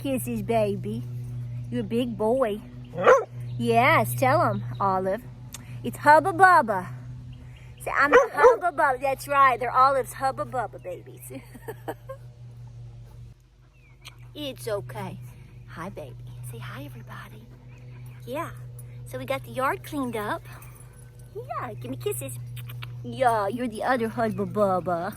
kisses, baby. You're a big boy. Yes, tell him, Olive. It's Hubba Bubba. Say, I'm a Hubba Bubba. That's right, they're Olive's Hubba Bubba babies. It's okay. Hi, baby. Say hi, everybody. Yeah. So we got the yard cleaned up. Yeah, give me kisses. Yeah, you're the other Hubba Bubba.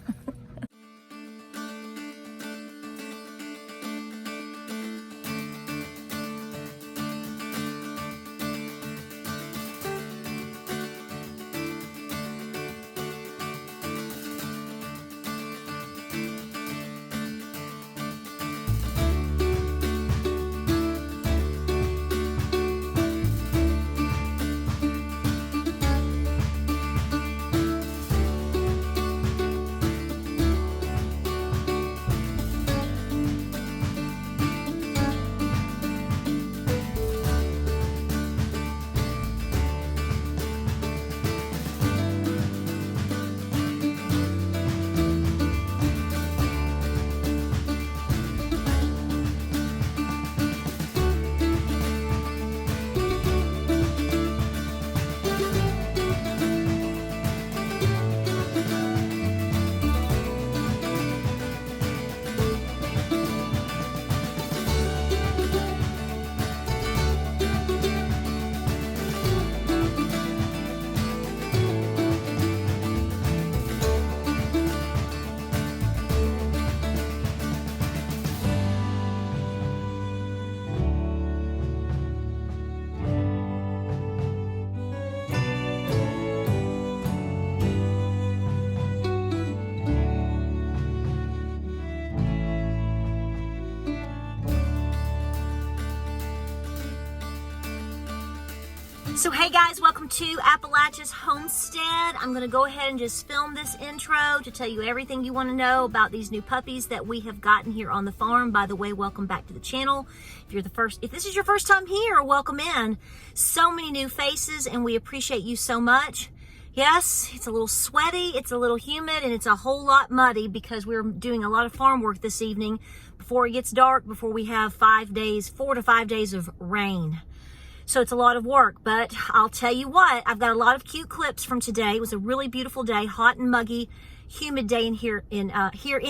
So hey guys, welcome to Appalachia's Homestead. I'm going to go ahead and just film this intro to tell you everything you want to know about these new puppies that we have gotten here on the farm. By the way, welcome back to the channel. If this is your first time here, welcome in. So many new faces and we appreciate you so much. Yes, it's a little sweaty, it's a little humid, and it's a whole lot muddy because we're doing a lot of farm work this evening before it gets dark, before we have 4 to 5 days of rain. So it's a lot of work, but I'll tell you what, I've got a lot of cute clips from today. It was a really beautiful day, hot and muggy, humid day here in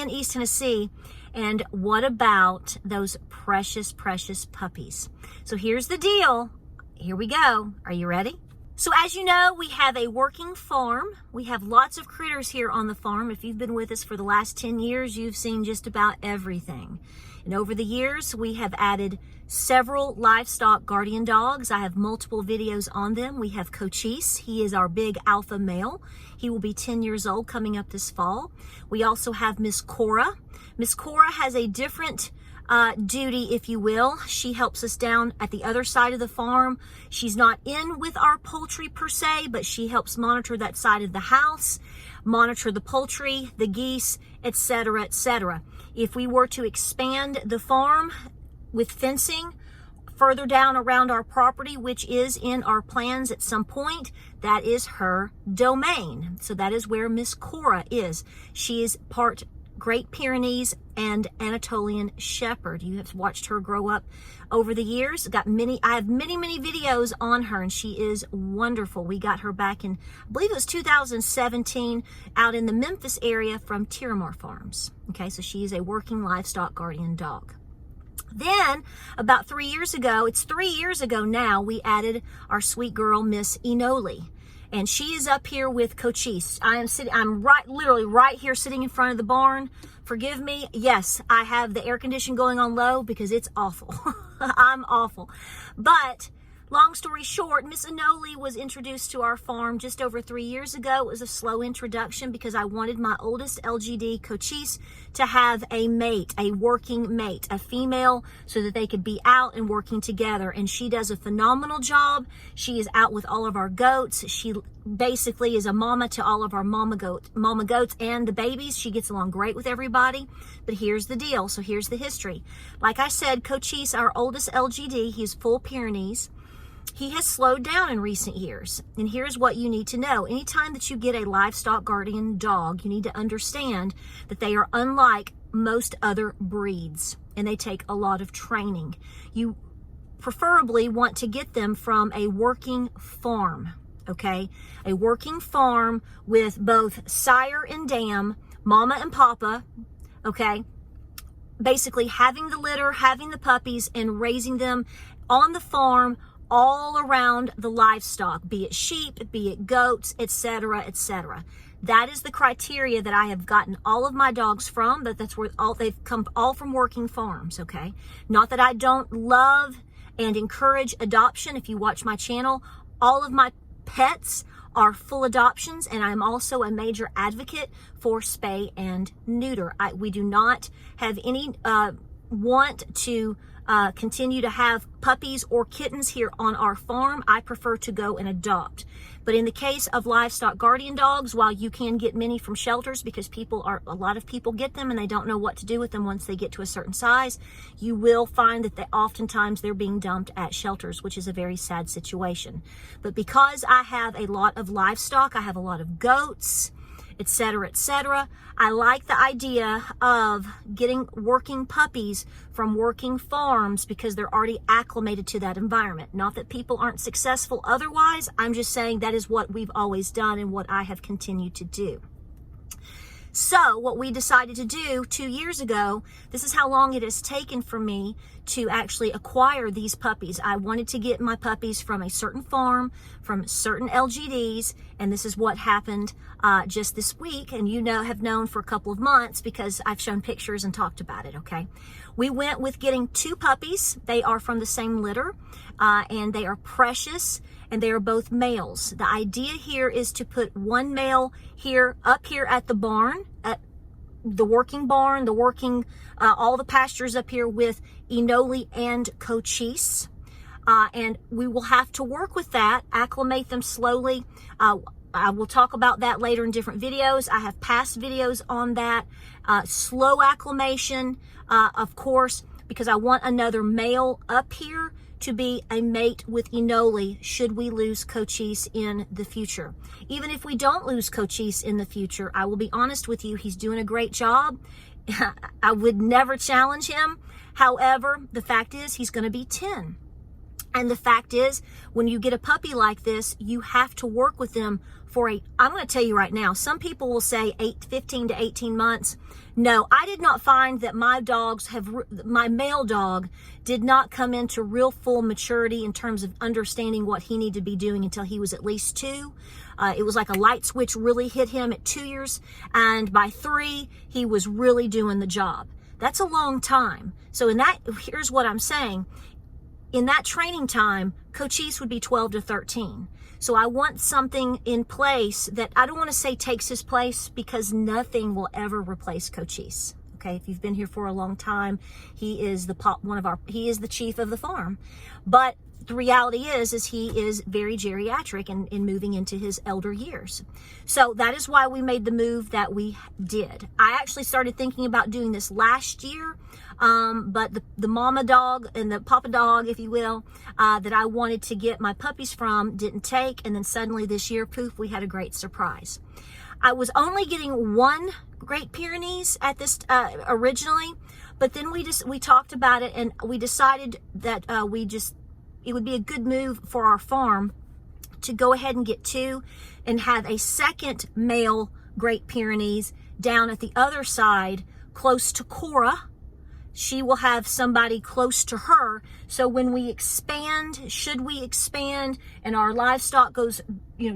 East Tennessee. And what about those precious, precious puppies? So here's the deal. Here we go. Are you ready? So as you know, we have a working farm. We have lots of critters here on the farm. If you've been with us for the last 10 years, you've seen just about everything. And over the years, we have added several livestock guardian dogs. I have multiple videos on them. We have Cochise. He is our big alpha male. He will be 10 years old coming up this fall. We also have Miss Kora. Miss Kora has a different duty, if you will. She helps us down at the other side of the farm. She's not in with our poultry per se, but she helps monitor that side of the house, monitor the poultry, the geese, etc., etc. If we were to expand the farm with fencing further down around our property, which is in our plans at some point, that is her domain. So that is where Miss Kora is. She is part Great Pyrenees and Anatolian Shepherd. You have watched her grow up over the years. I have many videos on her, and she is wonderful. We got her back in, I believe it was 2017, out in the Memphis area from Tiramar Farms. Okay, so she is a working livestock guardian dog. Then, about 3 years ago, it's 3 years ago now, we added our sweet girl, Miss Enoli. And she is up here with Cochise. I'm literally right here sitting in front of the barn. Forgive me. Yes, I have the air conditioning going on low because it's awful. I'm awful. But long story short, Miss Enoli was introduced to our farm just over 3 years ago. It was a slow introduction because I wanted my oldest LGD, Cochise, to have a mate, a working mate, a female, so that they could be out and working together. And she does a phenomenal job. She is out with all of our goats. She basically is a mama to all of our mama goats and the babies. She gets along great with everybody. But here's the deal. So here's the history. Like I said, Cochise, our oldest LGD, he's full Pyrenees. He has slowed down in recent years. And here's what you need to know. Anytime that you get a livestock guardian dog, you need to understand that they are unlike most other breeds. and they take a lot of training. You preferably want to get them from a working farm, okay? A working farm with both sire and dam, mama and papa, okay? Basically having the litter, having the puppies, and raising them on the farm all around the livestock, be it sheep, be it goats, etc., etc. That is the criteria that I have gotten all of my dogs from, but that's where they've come all from working farms, okay? Not that I don't love and encourage adoption. If you watch my channel, all of my pets are full adoptions, and I'm also a major advocate for spay and neuter. We do not have any want to continue to have puppies or kittens here on our farm. I prefer to go and adopt. But in the case of livestock guardian dogs, while you can get many from shelters, because a lot of people get them and they don't know what to do with them once they get to a certain size, you will find that oftentimes they're being dumped at shelters, which is a very sad situation. But because I have a lot of livestock, I have a lot of goats, etc., etc., I like the idea of getting working puppies from working farms because they're already acclimated to that environment. Not that people aren't successful otherwise. I'm just saying that is what we've always done and what I have continued to do. So what we decided to do 2 years ago, this is how long it has taken for me to actually acquire these puppies. I wanted to get my puppies from a certain farm, from certain LGDs, and this is what happened just this week, and have known for a couple of months because I've shown pictures and talked about it, okay? We went with getting 2 puppies. They are from the same litter, and they are precious, and they are both males. The idea here is to put one male up here at the barn, at the working barn, all the pastures up here with Enoli and Cochise. And we will have to work with that, acclimate them slowly. I will talk about that later in different videos. I have past videos on that. Slow acclimation, of course, because I want another male up here to be a mate with Enoli should we lose Cochise in the future. Even if we don't lose Cochise in the future, I will be honest with you, he's doing a great job. I would never challenge him. However, the fact is he's going to be 10. And the fact is, when you get a puppy like this, you have to work with them for I'm going to tell you right now, some people will say 15 to 18 months. No, I did not find that my male dog did not come into real full maturity in terms of understanding what he needed to be doing until he was at least 2. It was like a light switch really hit him at 2 years. And by 3, he was really doing the job. That's a long time. So here's what I'm saying. In that training time, Cochise would be 12 to 13. So I want something in place that I don't want to say takes his place, because nothing will ever replace Cochise. Okay, if you've been here for a long time, he is he is the chief of the farm. But the reality is he is very geriatric and moving into his elder years. So that is why we made the move that we did. I actually started thinking about doing this last year, but the mama dog and the papa dog, if you will, that I wanted to get my puppies from didn't take, and then suddenly this year, poof, we had a great surprise. I was only getting 1 Great Pyrenees at this originally, but then we talked about it and we decided that it would be a good move for our farm to go ahead and get 2 and have a second male Great Pyrenees down at the other side close to Kora. She will have somebody close to her. So when we expand, should we expand and our livestock goes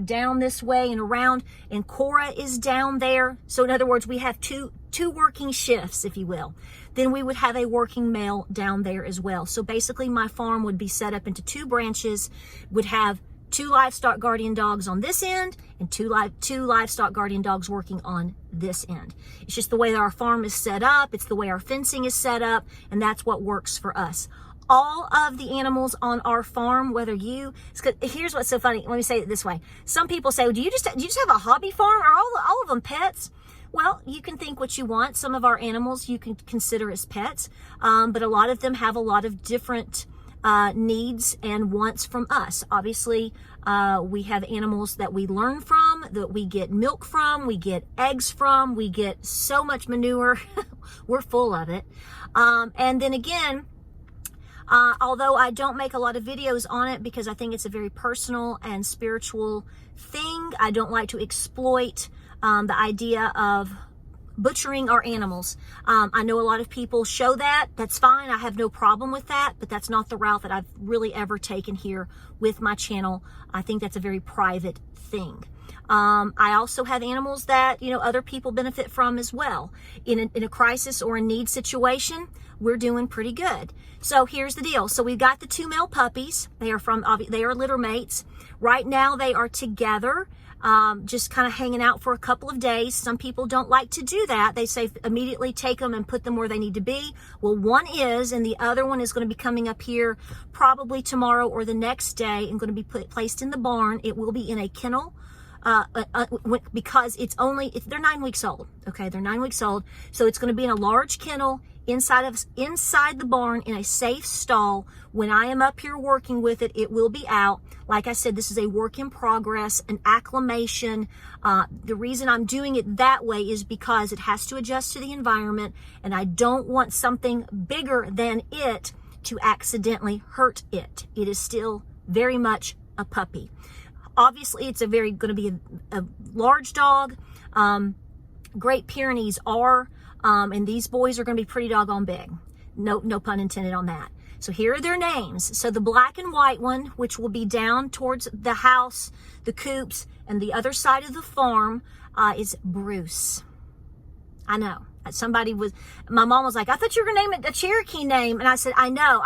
down this way and around, and Kora is down there. So in other words, we have two working shifts, if you will. Then we would have a working male down there as well. So basically my farm would be set up into 2 branches, would have 2 livestock guardian dogs on this end and two livestock guardian dogs working on this end. It's just the way that our farm is set up. It's the way our fencing is set up, and that's what works for us. All of the animals on our farm, here's what's so funny. Let me say it this way. Some people say, well, do you just have a hobby farm? Are all of them pets? Well, you can think what you want. Some of our animals you can consider as pets, but a lot of them have a lot of different needs and wants from us. Obviously, we have animals that we learn from, that we get milk from, we get eggs from, we get so much manure. We're full of it. And then again, although I don't make a lot of videos on it because I think it's a very personal and spiritual thing, I don't like to exploit the idea of butchering our animals. I know a lot of people show that. That's fine. I have no problem with that, but that's not the route that I've really ever taken here with my channel. I think that's a very private thing. I also have animals that, you know, other people benefit from as well. In a crisis or a need situation, we're doing pretty good. So here's the deal. So we've got the 2 male puppies. They are litter mates. Right now they are together, just kind of hanging out for a couple of days. Some people don't like to do that. They say immediately take them and put them where they need to be. Well, one is, and the other one is going to be coming up here probably tomorrow or the next day and going to be placed in the barn. It will be in a kennel. Because they're 9 weeks old. Okay, they're 9 weeks old. So it's going to be in a large kennel inside the barn in a safe stall. When I am up here working with it, it will be out. Like I said, this is a work in progress, an acclimation. The reason I'm doing it that way is because it has to adjust to the environment, and I don't want something bigger than it to accidentally hurt it. It is still very much a puppy. Obviously, it's going to be a large dog. Great Pyrenees are, and these boys are going to be pretty doggone big. No pun intended on that. So here are their names. So the black and white one, which will be down towards the house, the coops, and the other side of the farm, is Bruce. I know. My mom was like, I thought you were going to name it a Cherokee name. And I said, I know.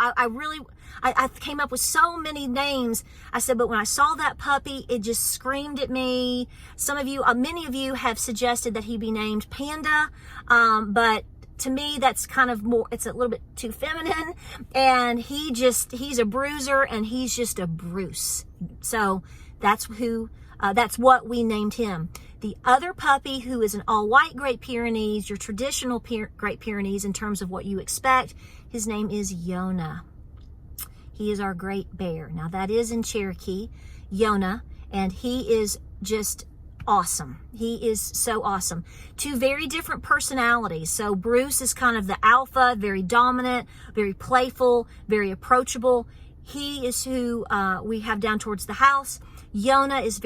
I came up with so many names. I said, but when I saw that puppy, it just screamed at me. Many of you have suggested that he be named Panda. But to me, that's kind of more, it's a little bit too feminine. And he's a bruiser, and he's just a Bruce. So that's what we named him. The other puppy, who is an all-white Great Pyrenees, your traditional Great Pyrenees in terms of what you expect, his name is Yona. He is our great bear. Now, that is in Cherokee, Yona, and he is just awesome. He is so awesome. 2 very different personalities. So Bruce is kind of the alpha, very dominant, very playful, very approachable. He is who we have down towards the house. Yona is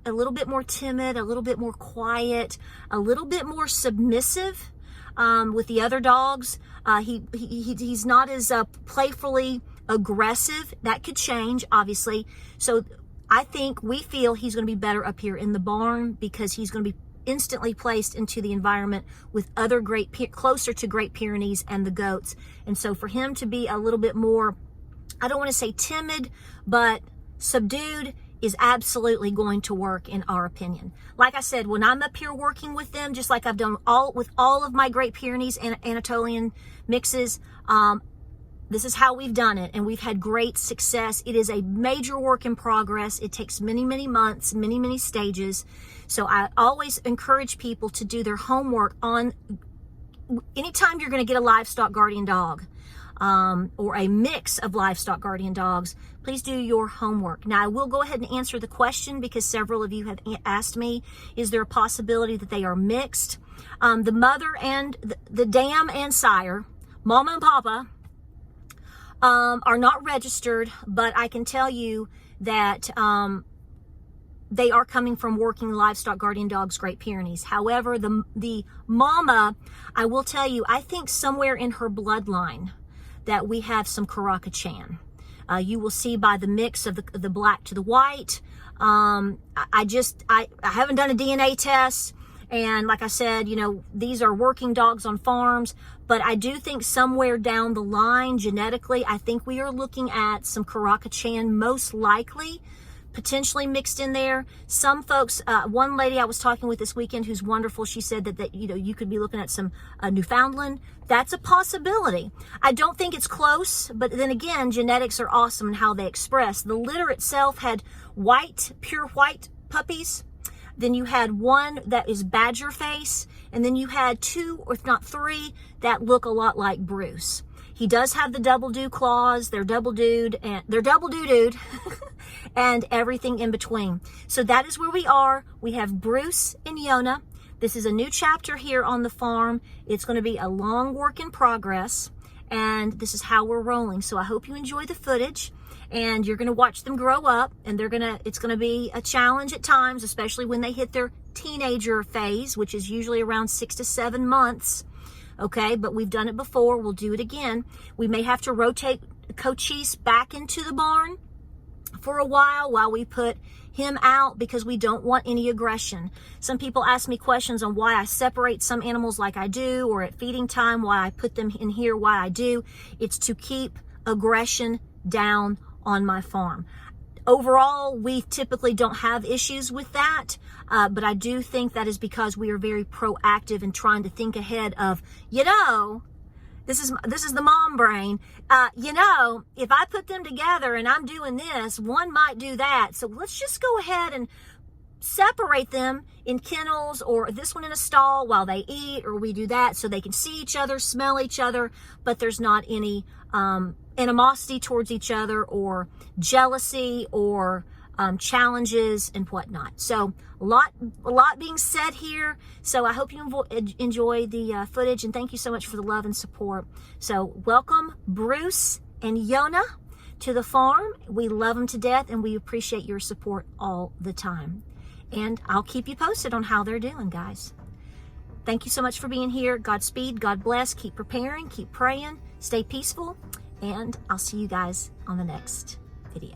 a little bit more timid, a little bit more quiet, a little bit more submissive with the other dogs. He's not as playfully aggressive. That could change, obviously. So we feel he's going to be better up here in the barn because he's going to be instantly placed into the environment with other closer to Great Pyrenees and the goats. And so for him to be a little bit more, I don't want to say timid, but subdued, is absolutely going to work in our opinion. Like I said, when I'm up here working with them, just like I've done with all of my Great Pyrenees and Anatolian mixes, this is how we've done it, and we've had great success. It is a major work in progress. It takes many, many months, many, many stages. So I always encourage people to do their homework on anytime you're going to get a livestock guardian dog, or a mix of livestock guardian dogs, please do your homework. Now, I will go ahead and answer the question because several of you have asked me, is there a possibility that they are mixed? The mother and the dam and sire, mama and papa, are not registered, but I can tell you that they are coming from working livestock guardian dogs, Great Pyrenees. However, the mama, I will tell you, I think somewhere in her bloodline that we have some Kora. You will see by the mix of the black to the white. I haven't done a DNA test. And like I said, these are working dogs on farms, but I do think somewhere down the line, genetically, I think we are looking at some Kora most likely, potentially mixed in there. Some folks, one lady I was talking with this weekend who's wonderful, she said that you could be looking at some Newfoundland. That's a possibility. I don't think it's close, but then again, genetics are awesome in how they express. The litter itself had pure white puppies. Then you had one that is badger face, and then you had 2, or if not 3, that look a lot like Bruce. He does have the double dew claws. They're double dewed and everything in between. So that is where we are. We have Bruce and Yona. This is a new chapter here on the farm. It's going to be a long work in progress, and this is how we're rolling. So I hope you enjoy the footage, and you're going to watch them grow up, and it's going to be a challenge at times, especially when they hit their teenager phase, which is usually around 6 to 7 months. Okay, but we've done it before. We'll do it again. We may have to rotate Cochise back into the barn for a while we put him out, because we don't want any aggression. Some people ask me questions on why I separate some animals like I do, or at feeding time, why I put them in here, why I do. It's to keep aggression down on my farm. Overall, we typically don't have issues with that, but I do think that is because we are very proactive in trying to think ahead of, this is the mom brain. If I put them together and I'm doing this, one might do that. So let's just go ahead and separate them in kennels, or this one in a stall while they eat, or we do that so they can see each other, smell each other, but there's not any animosity towards each other, or jealousy, or challenges and whatnot. So a lot being said here. So I hope you enjoy the footage, and thank you so much for the love and support. So welcome Bruce and Yona to the farm. We love them to death, and we appreciate your support all the time. And I'll keep you posted on how they're doing, guys. Thank you so much for being here. Godspeed, God bless, keep preparing, keep praying, stay peaceful, and I'll see you guys on the next video.